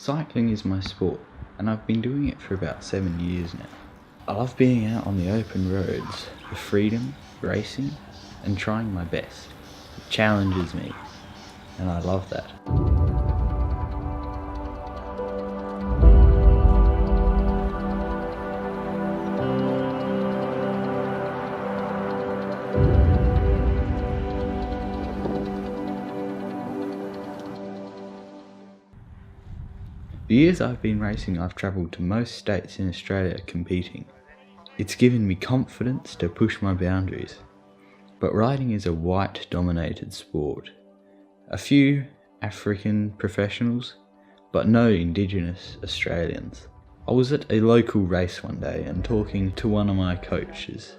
Cycling is my sport, and I've been doing it for about 7 years now. I love being out on the open roads, the freedom, racing, and trying my best. It challenges me, and I love that. The years I've been racing, I've travelled to most states in Australia competing. It's given me confidence to push my boundaries. But riding is a white-dominated sport. A few African professionals, but no Indigenous Australians. I was at a local race one day and talking to one of my coaches.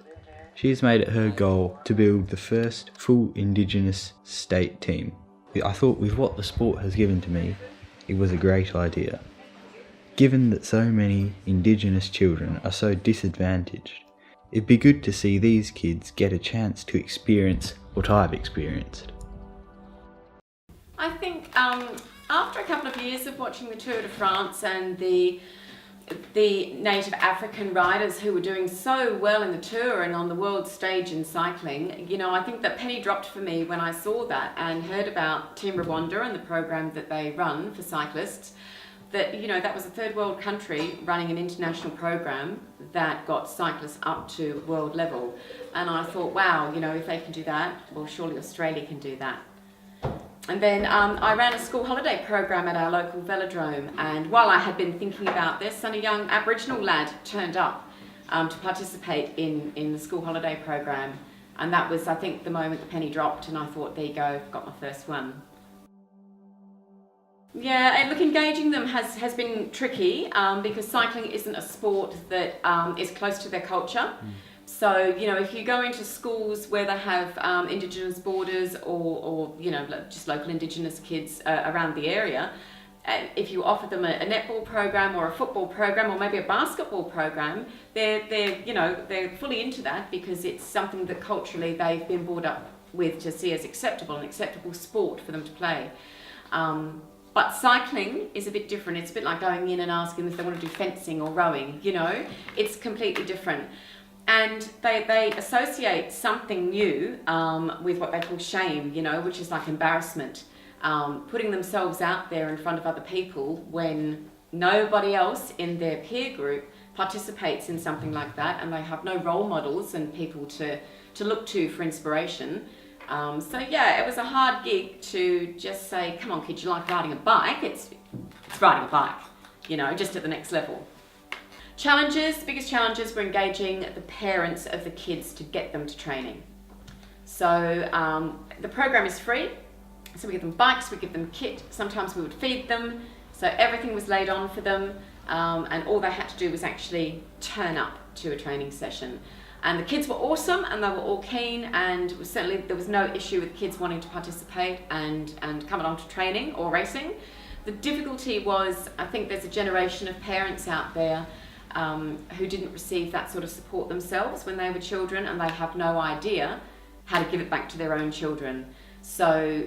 She has made it her goal to build the first full Indigenous state team. I thought with what the sport has given to me, it was a great idea. Given that so many Indigenous children are so disadvantaged, it'd be good to see these kids get a chance to experience what I've experienced. I think after a couple of years of watching the Tour de France and the native African riders who were doing so well in the Tour and on the world stage in cycling, I think that penny dropped for me when I saw that and heard about Team Rwanda and the program that they run for cyclists. That was a third world country running an international program that got cyclists up to world level. And I thought, wow, if they can do that, well, surely Australia can do that. And then I ran a school holiday program at our local velodrome, and while I had been thinking about this, a young Aboriginal lad turned up to participate in the school holiday program, and that was, I think, the moment the penny dropped, and I thought, there you go, got my first one. Yeah, and look, engaging them has been tricky because cycling isn't a sport that is close to their culture. So, if you go into schools where they have Indigenous boarders or just local Indigenous kids around the area, if you offer them a netball program or a football program or maybe a basketball program, they're fully into that because it's something that culturally they've been brought up with to see as acceptable, an acceptable sport for them to play. But cycling is a bit different. It's a bit like going in and asking if they want to do fencing or rowing, It's completely different. And they associate something new with what they call shame, which is like embarrassment. Putting themselves out there in front of other people when nobody else in their peer group participates in something like that and they have no role models and people to look to for inspiration. It was a hard gig to just say, come on kids, you like riding a bike? It's riding a bike, just at the next level. Biggest challenges were engaging the parents of the kids to get them to training. So the program is free, so we give them bikes, we give them kit, sometimes we would feed them, so everything was laid on for them, and all they had to do was actually turn up to a training session. And the kids were awesome and they were all keen, and certainly there was no issue with kids wanting to participate and come along to training or racing. The difficulty was, I think there's a generation of parents out there who didn't receive that sort of support themselves when they were children, and they have no idea how to give it back to their own children. So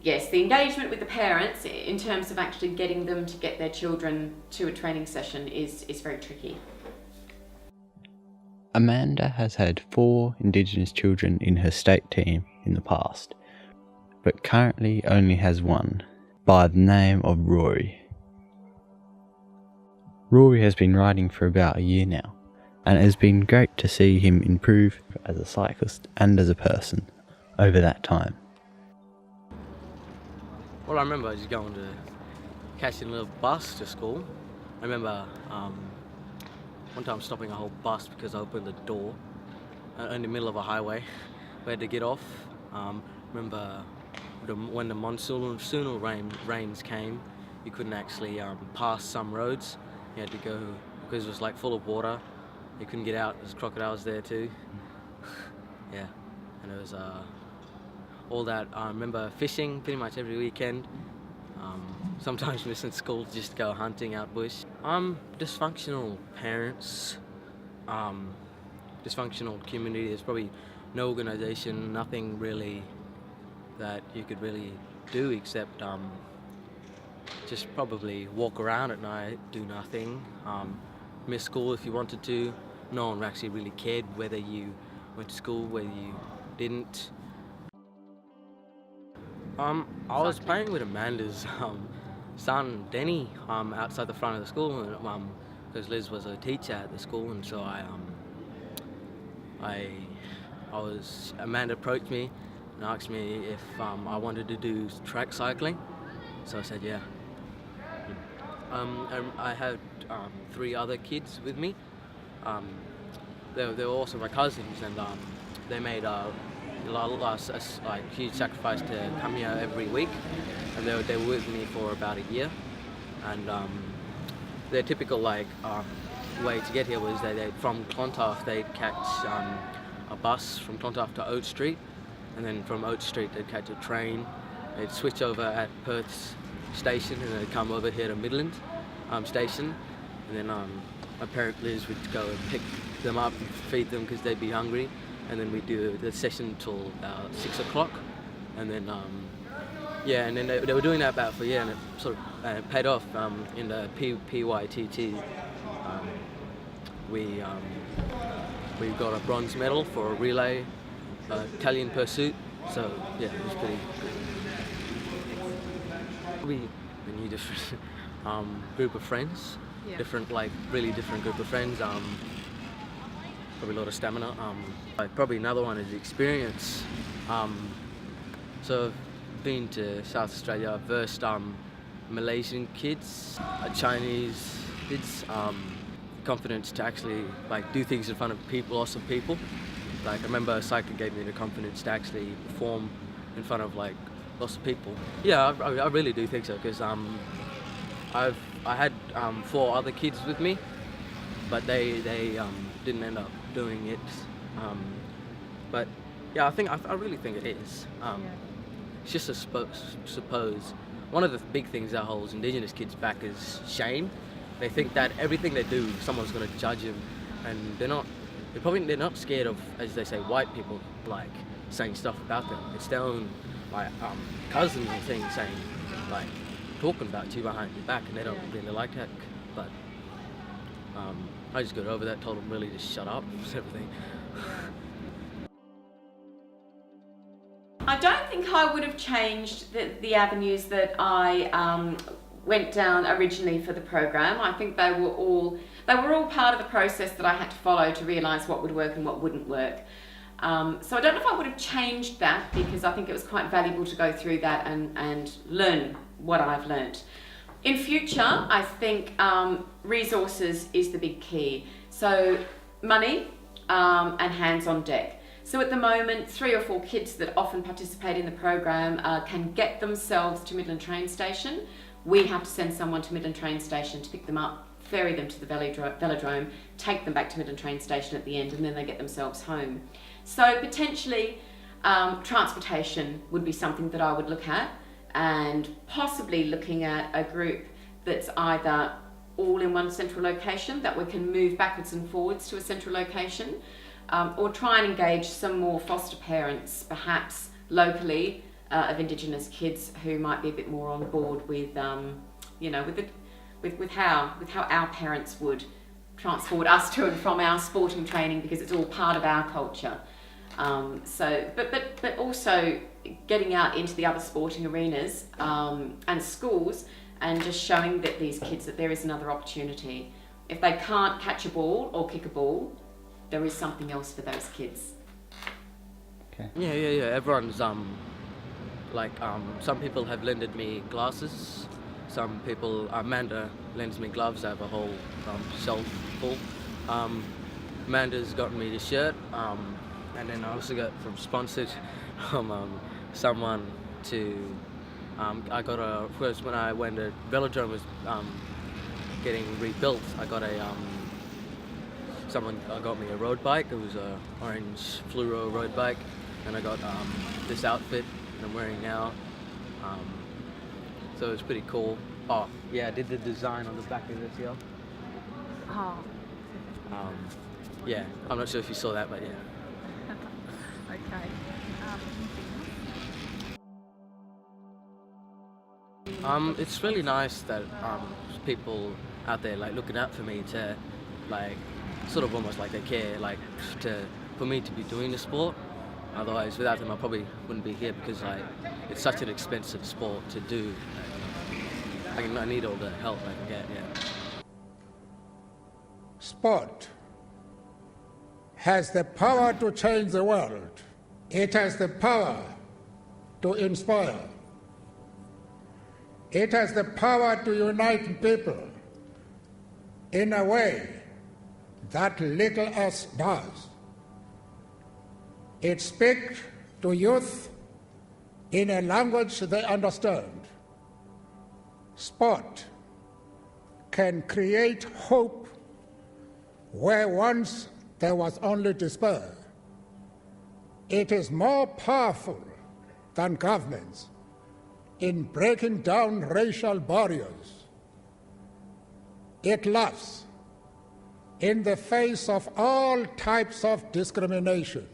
yes, the engagement with the parents in terms of actually getting them to get their children to a training session is very tricky. Amanda has had 4 Indigenous children in her state team in the past, but currently only has one, by the name of Rory. Rory has been riding for about a year now, and it has been great to see him improve as a cyclist and as a person over that time. Well, I remember just going to catching a little bus to school. I remember one time stopping a whole bus because I opened the door in the middle of a highway. We had to get off. Remember when the monsoonal rains came, you couldn't actually pass some roads. You had to go because it was like full of water. You couldn't get out. There's crocodiles there too. Yeah, and it was all that. I remember fishing pretty much every weekend. Sometimes missing school just to go hunting out bush. Dysfunctional parents, dysfunctional community. There's probably no organisation, nothing really that you could really do except just probably walk around at night, do nothing, miss school if you wanted to. No one actually really cared whether you went to school, whether you didn't. I was playing with Amanda's son, Denny, outside the front of the school, and because Liz was a teacher at the school, and so Amanda approached me and asked me if I wanted to do track cycling, so I said yeah. And I had 3 other kids with me. They were also my cousins, and they made a huge sacrifice to come here every week, and they were with me for about a year. And their typical way to get here was they from Clontarf they'd catch a bus from Clontarf to Oat Street, and then from Oat Street they'd catch a train. They'd switch over at Perth's station, and they'd come over here to Midland station, and then my parent Liz would go and pick them up and feed them because they'd be hungry, and then we'd do the session till about 6 o'clock, and then and then they were doing that about for a year, and it sort of paid off. In the PYTT we got a bronze medal for a relay Italian pursuit, so yeah, it was pretty good. We a new different group of friends, really different group of friends. Probably a lot of stamina. Probably another one is experience. So I've been to South Australia, versed Malaysian kids, Chinese kids, confidence to actually do things in front of people, awesome people. I remember cycling gave me the confidence to actually perform in front of lots of people. Yeah, I really do think so, because I had 4 other kids with me, but they didn't end up doing it. But yeah, I really think it is. It's just suppose one of the big things that holds Indigenous kids back is shame. They think that everything they do, someone's going to judge them, and they're not scared of, as they say, white people saying stuff about them. It's their own cousins and things saying talking about you behind your back, and they don't really like that. But I just got over that, told them really to shut up and everything. I don't think I would have changed the avenues that I went down originally for the program. I think they were all part of the process that I had to follow to realise what would work and what wouldn't work. So I don't know if I would have changed that, because I think it was quite valuable to go through that and learn what I've learnt. In future, I think resources is the big key. So money and hands on deck. So at the moment, 3 or 4 kids that often participate in the program can get themselves to Midland train station. We have to send someone to Midland train station to pick them up, ferry them to the velodrome, take them back to Midland train station at the end, and then they get themselves home. So potentially transportation would be something that I would look at, and possibly looking at a group that's either all in one central location, that we can move backwards and forwards to a central location, or try and engage some more foster parents, perhaps locally, of Indigenous kids who might be a bit more on board with, with how our parents would transport us to and from our sporting training, because it's all part of our culture. But also getting out into the other sporting arenas and schools, and just showing that these kids that there is another opportunity. If they can't catch a ball or kick a ball, there is something else for those kids. Okay. Yeah. Everyone's some people have lended me glasses. Some people, Amanda lends me gloves. I have a whole shelf full. Amanda's gotten me this shirt, and then I also got sponsored from someone to. I got first when the velodrome was getting rebuilt. I got someone got me a road bike. It was a orange fluoro road bike, and I got this outfit that I'm wearing now. So it's pretty cool. Oh yeah, I did the design on the back of this here. Oh. Yeah, I'm not sure if you saw that, but yeah. Okay. It's really nice that people out there like looking out for me to like sort of almost like they care like for me to be doing the sport. Otherwise, without them, I probably wouldn't be here because like it's such an expensive sport to do. I need all the help I can get. Yeah. Sport has the power to change the world. It has the power to inspire. It has the power to unite people in a way that little else does. It speaks to youth in a language they understand. Sport can create hope where once there was only despair. It is more powerful than governments in breaking down racial barriers. It laughs in the face of all types of discrimination.